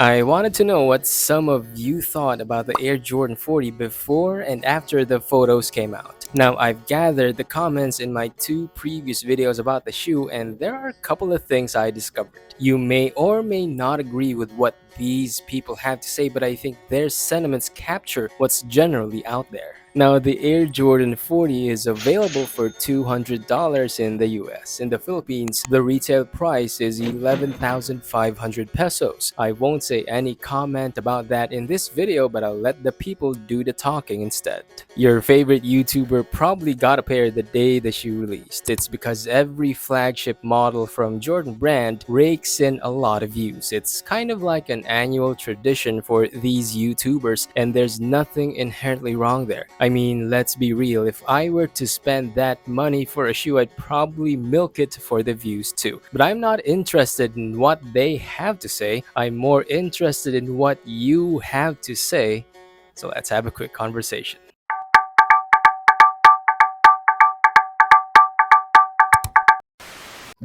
I wanted to know what some of you thought about the Air Jordan 40 before and after the photos came out. Now, I've gathered the comments in my two previous videos about the shoe, and there are a couple of things I discovered. You may or may not agree with what these people have to say, but I think their sentiments capture what's generally out there. Now, the Air Jordan 40 is available for $200 in the US. In the Philippines, the retail price is 11,500 pesos. I won't say any comment about that in this video, but I'll let the people do the talking instead. Your favorite YouTuber probably got a pair the day the shoe released. It's because every flagship model from Jordan brand rakes in a lot of views. It's kind of like an annual tradition for these YouTubers, and there's nothing inherently wrong there. I mean, let's be real, if I were to spend that money for a shoe, I'd probably milk it for the views too. But I'm not interested in what they have to say, I'm more interested in what you have to say. So let's have a quick conversation.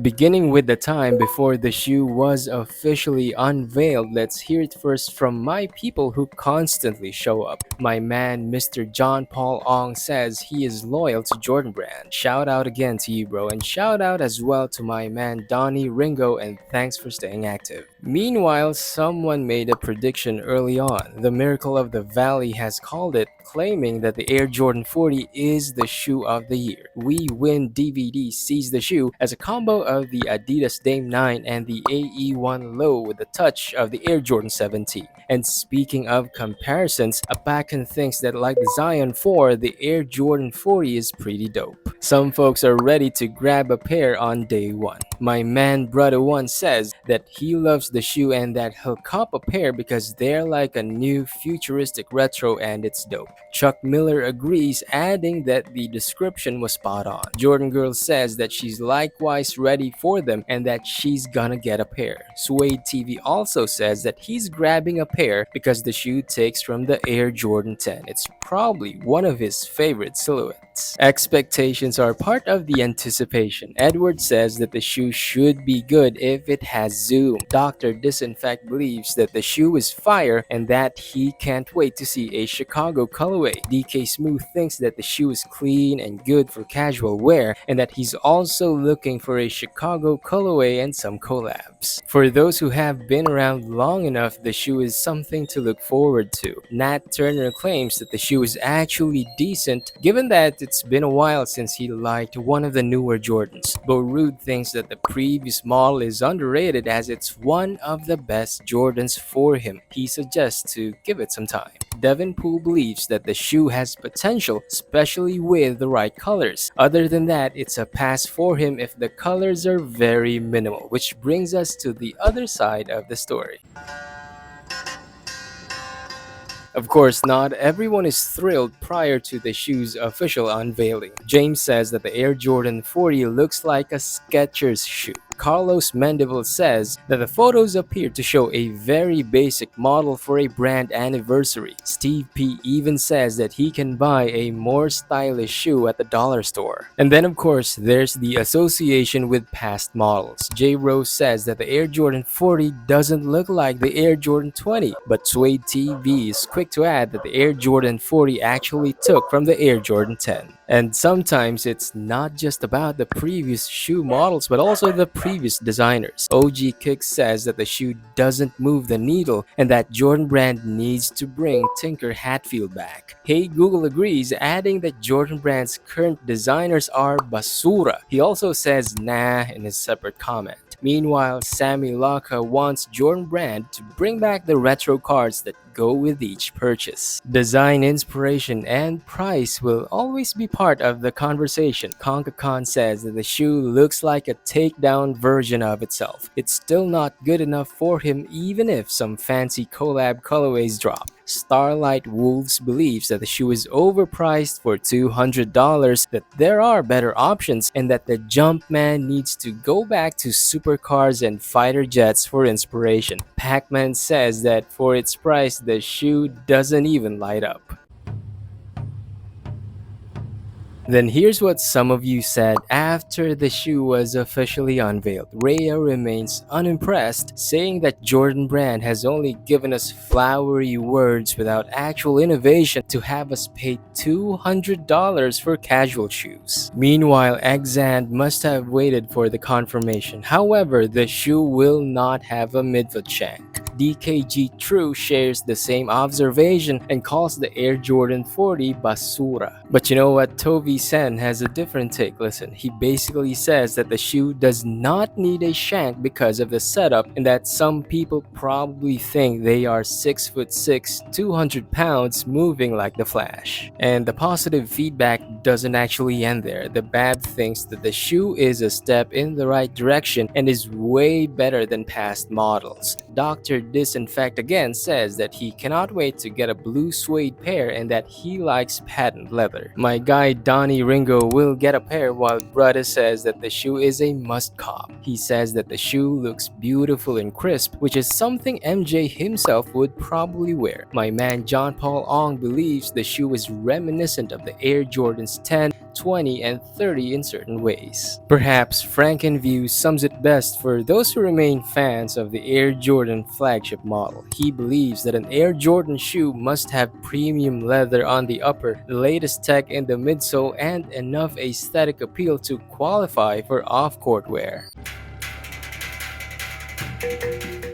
Beginning with the time before the shoe was officially unveiled, let's hear it first from my people who constantly show up. My man, Mr. John Paul Ong, says he is loyal to Jordan Brand. Shout out again to you, bro, and shout out as well to my man Donnie Ringo, and thanks for staying active. Meanwhile, someone made a prediction early on. The Miracle of the Valley has called it, claiming that the Air Jordan 40 is the shoe of the year. We Win DVD sees the shoe as a combo of the Adidas Dame 9 and the AE1 Low with a touch of the Air Jordan 17. And speaking of comparisons, Apakan thinks that like the Zion 4, the Air Jordan 40 is pretty dope. Some folks are ready to grab a pair on day one. My man Brother One says that he loves the shoe and that he'll cop a pair because they're like a new futuristic retro and it's dope. Chuck Miller agrees, adding that the description was spot on. Jordan Girl says that she's likewise ready for them and that she's gonna get a pair. Suede TV also says that he's grabbing a pair because the shoe takes from the Air Jordan 10. It's probably one of his favorite silhouettes. Expectations are part of the anticipation. Edward says that the shoe should be good if it has zoom. Dr. Disinfect believes that the shoe is fire and that he can't wait to see a Chicago colorway. DK Smooth thinks that the shoe is clean and good for casual wear and that he's also looking for a Chicago colorway and some collabs. For those who have been around long enough, the shoe is something to look forward to. Nat Turner claims that the shoe is actually decent given that it's been a while since he liked one of the newer Jordans. Bo Rude thinks that the previous model is underrated as it's one of the best Jordans for him. He suggests to give it some time. Devin Poole believes that the shoe has potential, especially with the right colors. Other than that, it's a pass for him if the colors are very minimal, which brings us to the other side of the story. Of course, not everyone is thrilled prior to the shoe's official unveiling. James says that the Air Jordan 40 looks like a Skechers shoe. Carlos Mendeville says that the photos appear to show a very basic model for a brand anniversary. Steve P even says that he can buy a more stylish shoe at the dollar store. And then of course, there's the association with past models. J Rose says that the Air Jordan 40 doesn't look like the Air Jordan 20, but Suede TV is quick to add that the Air Jordan 40 actually took from the Air Jordan 10. And sometimes it's not just about the previous shoe models but also the previous designers. OG Kick says that the shoe doesn't move the needle and that Jordan Brand needs to bring Tinker Hatfield back. Hey Google agrees, adding that Jordan Brand's current designers are basura. He also says nah in his separate comment. Meanwhile, Sammy Laka wants Jordan Brand to bring back the retro cards that go with each purchase. Design inspiration and price will always be part of the conversation. Konka Khan says that the shoe looks like a takedown version of itself. It's still not good enough for him even if some fancy collab colorways drop. Starlight Wolves believes that the shoe is overpriced for $200, that there are better options, and that the Jumpman needs to go back to supercars and fighter jets for inspiration. Pac-Man says that for its price, the shoe doesn't even light up. Then here's what some of you said after the shoe was officially unveiled. Rhea remains unimpressed, saying that Jordan Brand has only given us flowery words without actual innovation to have us pay $200 for casual shoes. Meanwhile, Exand must have waited for the confirmation. However, the shoe will not have a midfoot shank. DKG True shares the same observation and calls the Air Jordan 40 basura. But you know what? Tovi Sen has a different take. Listen, he basically says that the shoe does not need a shank because of the setup and that some people probably think they are 6'6", 200 pounds moving like the Flash. And the positive feedback doesn't actually end there. The bad thinks that the shoe is a step in the right direction and is way better than past models. Dr. Disinfect again says that he cannot wait to get a blue suede pair and that he likes patent leather. My guy Donnie Ringo will get a pair while Brudda says that the shoe is a must cop. He says that the shoe looks beautiful and crisp, which is something MJ himself would probably wear. My man John Paul Ong believes the shoe is reminiscent of the Air Jordans 10, 20, and 30 in certain ways. Perhaps Frankenview sums it best for those who remain fans of the Air Jordan flagship model. He believes that an Air Jordan shoe must have premium leather on the upper, the latest tech in the midsole, and enough aesthetic appeal to qualify for off-court wear.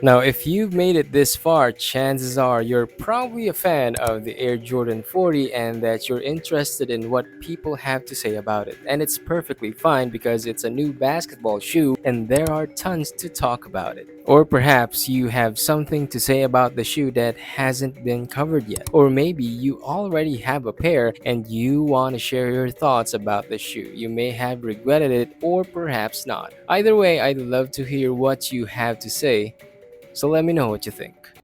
Now, if you've made it this far, chances are you're probably a fan of the Air Jordan 40 and that you're interested in what people have to say about it. And it's perfectly fine because it's a new basketball shoe and there are tons to talk about it. Or perhaps you have something to say about the shoe that hasn't been covered yet. Or maybe you already have a pair and you want to share your thoughts about the shoe. You may have regretted it or perhaps not. Either way, I'd love to hear what you have to say. So let me know what you think.